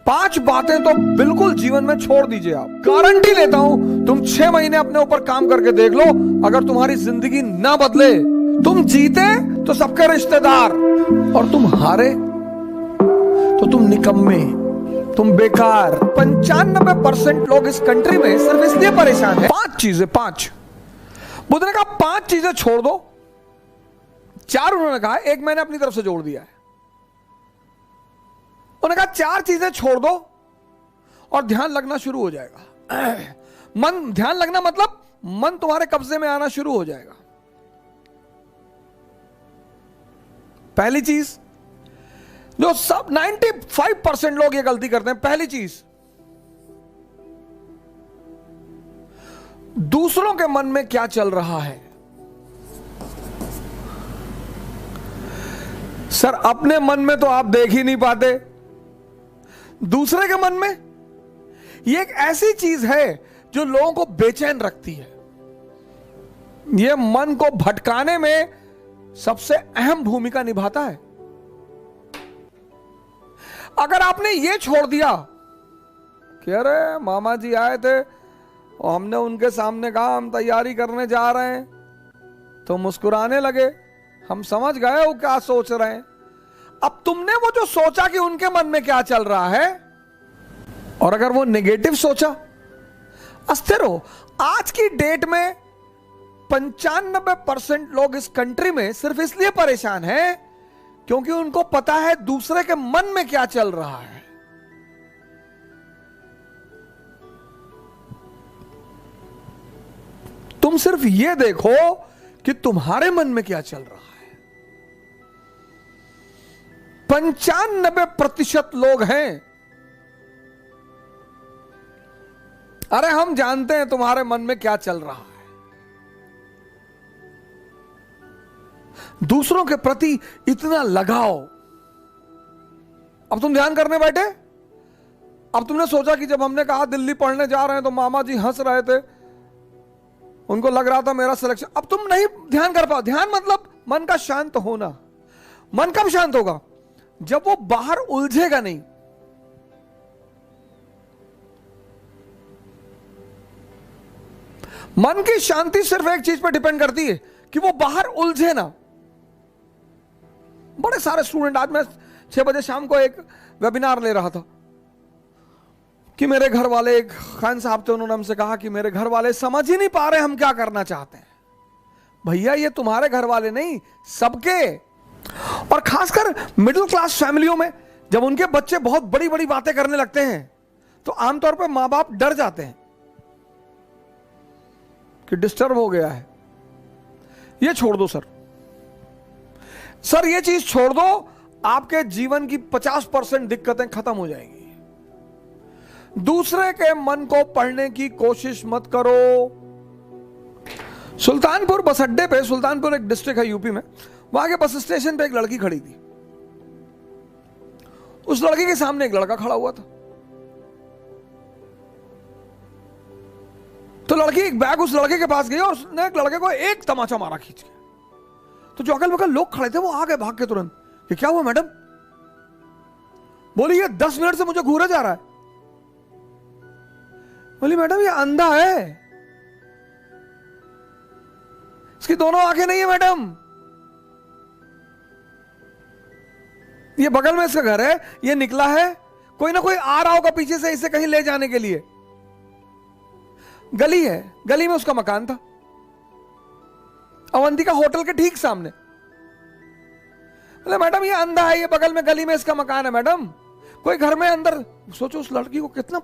5 बातें तो बिल्कुल जीवन में छोड़ दीजिए आप। गारंटी लेता हूं, तुम 6 महीने अपने ऊपर काम करके देख लो, अगर तुम्हारी जिंदगी ना बदले, तुम जीते तो सबके रिश्तेदार और तुम हारे तो तुम निकम्मे, तुम बेकार। 95% लोग इस कंट्री में सिर्फ इसलिए परेशान है। 5 चीजें, 5 बुद्ध ने कहा 5 चीजें छोड़ दो, 4 उन्होंने कहा, 1 मैंने अपनी तरफ से जोड़ दिया है। उन्होंने कहा 4 चीजें छोड़ दो और ध्यान लगना शुरू हो जाएगा। मन, ध्यान लगना मतलब मन तुम्हारे कब्जे में आना शुरू हो जाएगा। पहली चीज जो सब 95% लोग ये गलती करते हैं, पहली चीज, दूसरों के मन में क्या चल रहा है। सर अपने मन में तो आप देख ही नहीं पाते, दूसरे के मन में। यह एक ऐसी चीज है जो लोगों को बेचैन रखती है। यह मन को भटकाने में सबसे अहम भूमिका निभाता है। अगर आपने यह छोड़ दिया कि अरे मामा जी आए थे और हमने उनके सामने कहा हम तैयारी करने जा रहे हैं, तो मुस्कुराने लगे, हम समझ गए वो क्या सोच रहे हैं। अब तुमने वो जो सोचा कि उनके मन में क्या चल रहा है, और अगर वो नेगेटिव सोचा, अस्थिर हो। आज की डेट में 95% लोग इस कंट्री में सिर्फ इसलिए परेशान हैं क्योंकि उनको पता है दूसरे के मन में क्या चल रहा है। तुम सिर्फ यह देखो कि तुम्हारे मन में क्या चल रहा है। 95% लोग हैं, अरे हम जानते हैं तुम्हारे मन में क्या चल रहा है। दूसरों के प्रति इतना लगाओ। अब तुम ध्यान करने बैठे, अब तुमने सोचा कि जब हमने कहा दिल्ली पढ़ने जा रहे हैं तो मामा जी हंस रहे थे, उनको लग रहा था मेरा सिलेक्शन। अब तुम नहीं ध्यान कर पाओ। ध्यान मतलब मन का शांत होना। मन कब शांत होगा? जब वो बाहर उलझेगा नहीं। मन की शांति सिर्फ एक चीज पर डिपेंड करती है कि वो बाहर उलझे ना। बड़े सारे स्टूडेंट, आज मैं 6 बजे शाम को एक वेबिनार ले रहा था कि मेरे घर वाले, एक खान साहब थे, उन्होंने हमसे कहा कि मेरे घर वाले समझ ही नहीं पा रहे हम क्या करना चाहते हैं। भैया ये तुम्हारे घर वाले नहीं, सबके, और खासकर मिडिल क्लास फैमिलियों में जब उनके बच्चे बहुत बड़ी बड़ी बातें करने लगते हैं तो आमतौर पर मां बाप डर जाते हैं कि डिस्टर्ब हो गया है। ये छोड़ दो सर, ये चीज छोड़ दो, आपके जीवन की 50% दिक्कतें खत्म हो जाएंगी। दूसरे के मन को पढ़ने की कोशिश मत करो। सुल्तानपुर बस अड्डे पे, सुल्तानपुर एक डिस्ट्रिक्ट है यूपी में, वहां के बस स्टेशन पे एक लड़की खड़ी थी। उस लड़की के सामने एक लड़का खड़ा हुआ था। तो लड़की एक बैग उस लड़के के पास गई और उसने एक लड़के को एक तमाचा मारा खींच के। तो जो अगल बगल लोग खड़े थे वो आ गए भाग के तुरंत, ये क्या हुआ मैडम? बोली ये 10 मिनट से मुझे घूरे जा रहा है। बोली मैडम ये अंधा है, इसकी दोनों आंखें नहीं है मैडम, ये बगल में इसका घर है, ये निकला है, कोई ना कोई आ रहा होगा पीछे से इसे कहीं ले जाने के लिए। गली है, गली में उसका मकान था, अवंतिका होटल के ठीक सामने। बोले मैडम ये अंधा है, ये बगल में गली में इसका मकान है मैडम, कोई घर में अंदर। सोचो उस लड़की को कितना